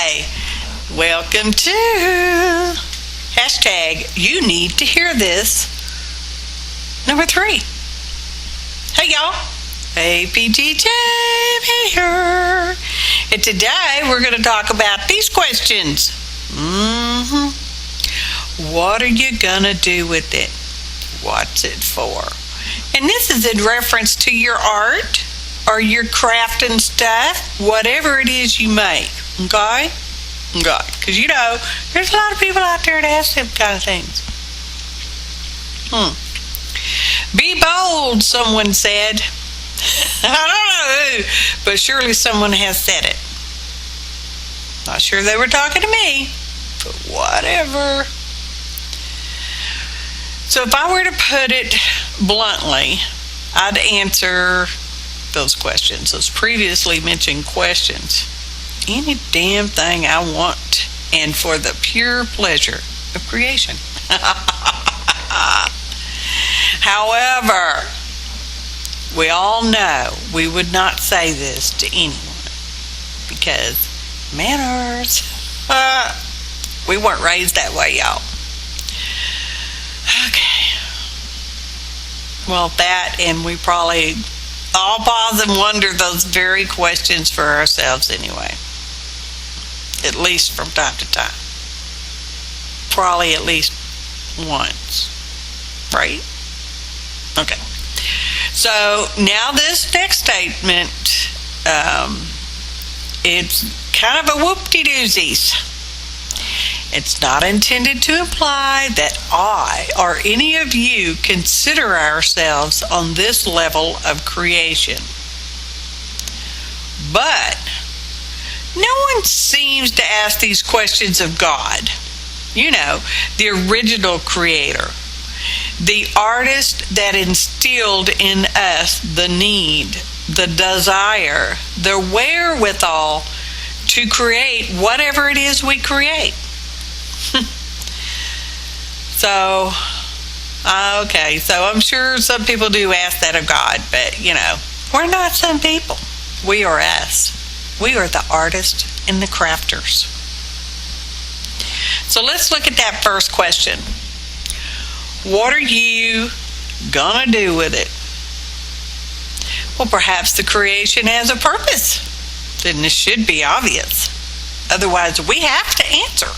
Hi, welcome to hashtag you need to hear this number 3. Hey y'all, APG Jamie here, and today we're going to talk about these questions. What are you going to do with it? What's it for? And this is in reference to your art or your crafting stuff, whatever it is you make, okay? Because you know, there's a lot of people out there that ask them kind of things. Be bold, someone said. I don't know who, but surely someone has said it. Not sure they were talking to me, but whatever. So if I were to put it bluntly, I'd answer those questions, those previously mentioned questions. Any damn thing I want, and for the pure pleasure of creation. However, we all know we would not say this to anyone because manners. We weren't raised that way, y'all. Okay. Well, that, and we probably all pause and wonder those very questions for ourselves anyway. At least from time to time. Probably at least once. Right? Okay. So now this next statement, it's kind of a whoop-de-doozies. It's not intended to imply that I or any of you consider ourselves on this level of creation. But no one seems to ask these questions of God. You know, the original creator, the artist that instilled in us the need, the desire, the wherewithal to create whatever it is we create. So, okay, so I'm sure some people do ask that of God, but, you know, we're not some people. We are us. We are the artists and the crafters. So let's look at that first question. What are you gonna do with it? Well, perhaps the creation has a purpose. Then this should be obvious. Otherwise, we have to answer.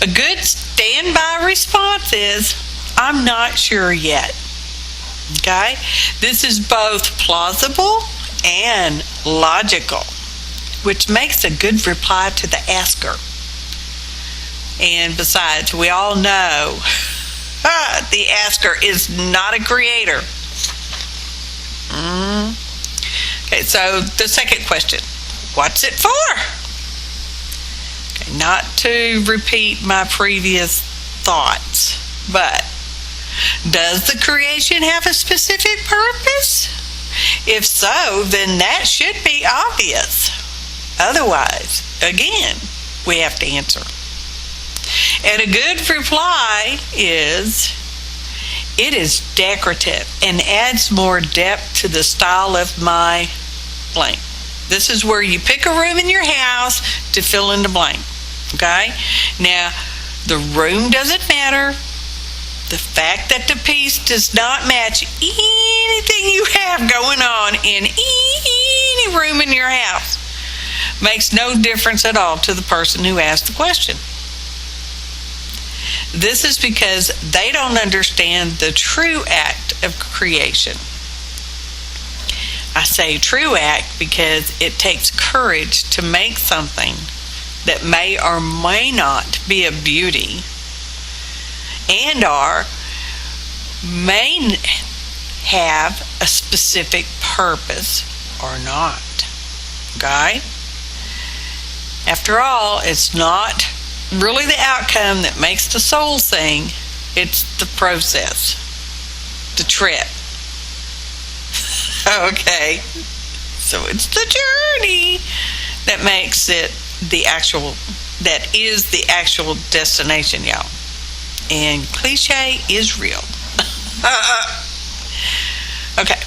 A good standby response is, I'm not sure yet. Okay? This is both plausible and logical, which makes a good reply to the asker. And besides, we all know the asker is not a creator. Okay, so the second question, what's it for? Okay, not to repeat my previous thoughts, but does the creation have a specific purpose? If so, then that should be obvious. Otherwise, again, we have to answer. And a good reply is, it is decorative and adds more depth to the style of my blank. This is where you pick a room in your house to fill in the blank. Okay? Now, the room doesn't matter. The fact that the piece does not match anything you have going on in any room in your house makes no difference at all to the person who asked the question. This is because they don't understand the true act of creation. I say true act because it takes courage to make something that may or may not be a beauty and or may have a specific purpose or not. Okay? After all, it's not really the outcome that makes the soul sing. It's the process, the trip. Okay, so it's the journey that makes it the actual, that is the actual destination, y'all. And cliche is real. Okay,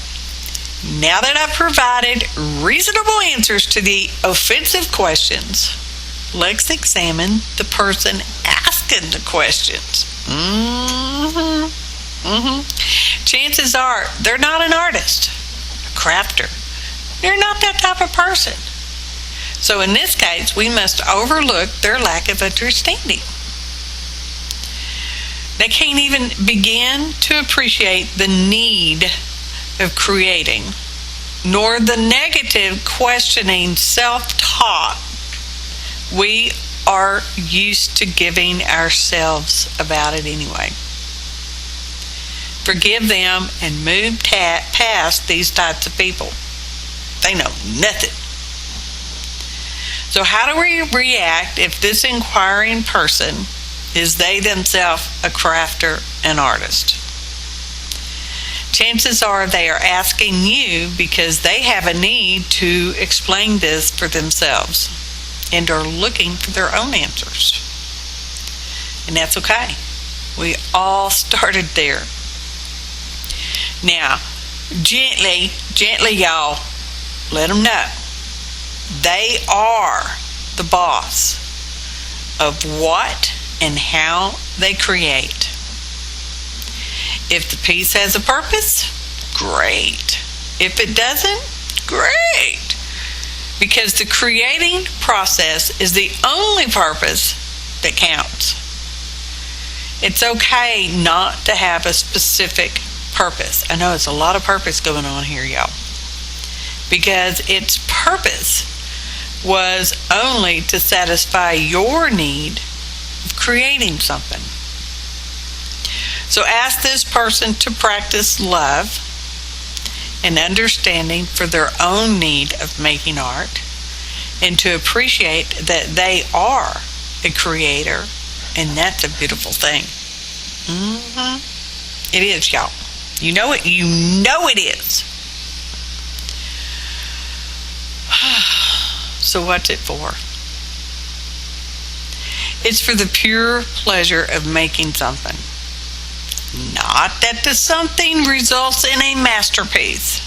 Now that I've provided reasonable answers to the offensive questions, let's examine the person asking the questions. Chances are they're not an artist, a crafter. They're not that type of person. So in this case, we must overlook their lack of understanding. They can't even begin to appreciate the need of creating, nor the negative questioning self-talk we are used to giving ourselves about it anyway. Forgive them and move past these types of people. They know nothing. So how do we react if this inquiring person is they themselves a crafter and artist? Chances are they are asking you because they have a need to explain this for themselves and are looking for their own answers. And that's okay. We all started there. Now, gently, y'all, let them know they are the boss of what and how they create. If the piece has a purpose, great. If it doesn't, great. Because the creating process is the only purpose that counts. It's okay not to have a specific purpose. I know it's a lot of purpose going on here, y'all. Because its purpose was only to satisfy your need of creating something. So ask this person to practice love and understanding for their own need of making art, and to appreciate that they are a creator, and that's a beautiful thing. It is, y'all. You know it. You know it is. So what's it for? It's for the pure pleasure of making something. Not that the something results in a masterpiece,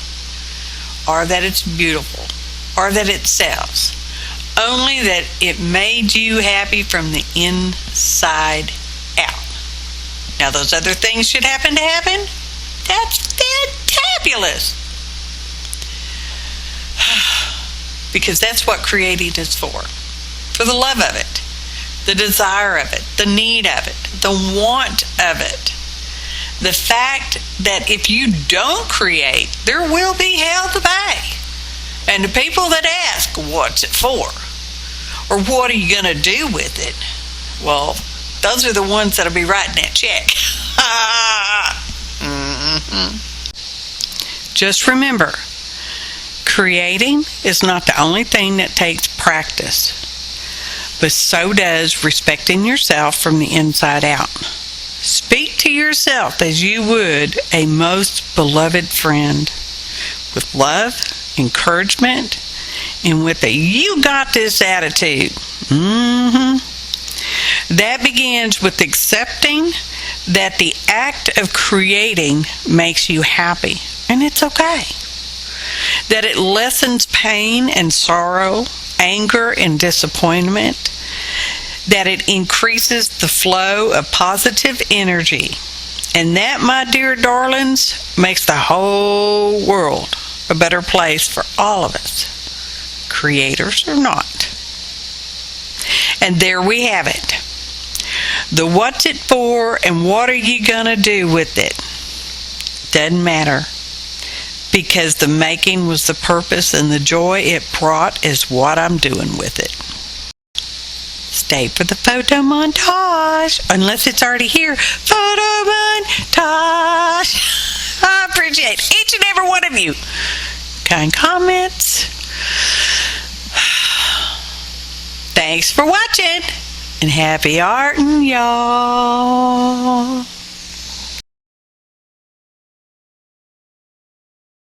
or that it's beautiful, or that it sells. Only that it made you happy from the inside out. Now those other things should happen to happen. That's fantabulous. Because that's what creating is for. For the love of it, the desire of it, the need of it, the want of it. The fact that if you don't create, there will be hell to pay. And the people that ask, what's it for? Or what are you going to do with it? Well, those are the ones that'll be writing that check. Just remember, creating is not the only thing that takes practice, but so does respecting yourself from the inside out. Speak to yourself as you would a most beloved friend, with love, encouragement, and with a "you got this" attitude. That begins with accepting that the act of creating makes you happy, and it's okay. That it lessens pain and sorrow, anger and disappointment. That it increases the flow of positive energy. And that, my dear darlings, makes the whole world a better place for all of us, creators or not. And there we have it. The what's it for and what are you gonna do with it? Doesn't matter. Because the making was the purpose and the joy it brought is what I'm doing with it. Stay for the photo montage, unless it's already here. Photo montage. I appreciate each and every one of you. Kind comments. Thanks for watching, and happy artin', y'all.